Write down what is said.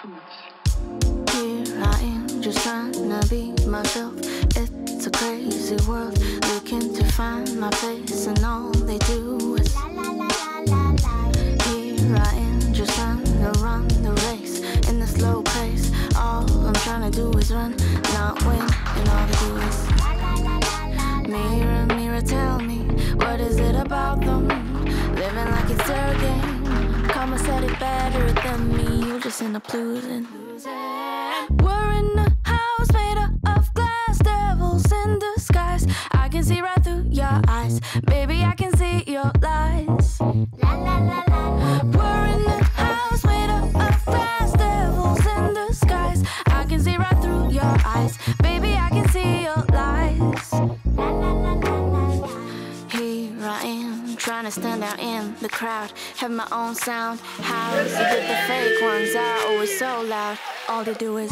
Here I am, just trying to be myself. It's a crazy world, looking to find my place, and all they do is here I am, just trying to run the race in the slow pace. All I'm trying to do is run, not win, and all they do is mirror, mirror, tell me, what is it about them? Living like it's their game. Karma said it better than me. You're just in a losing. We're in a house made of glass, devils in disguise. I can see right through your eyes, baby. I can see your lies. We're in a house made of glass, devils in disguise. I can see right through your eyes, baby. I can see your lies. Here I am, trying to stand out in the crowd, have my own sound. How is it that the fake ones are always so loud? All they do is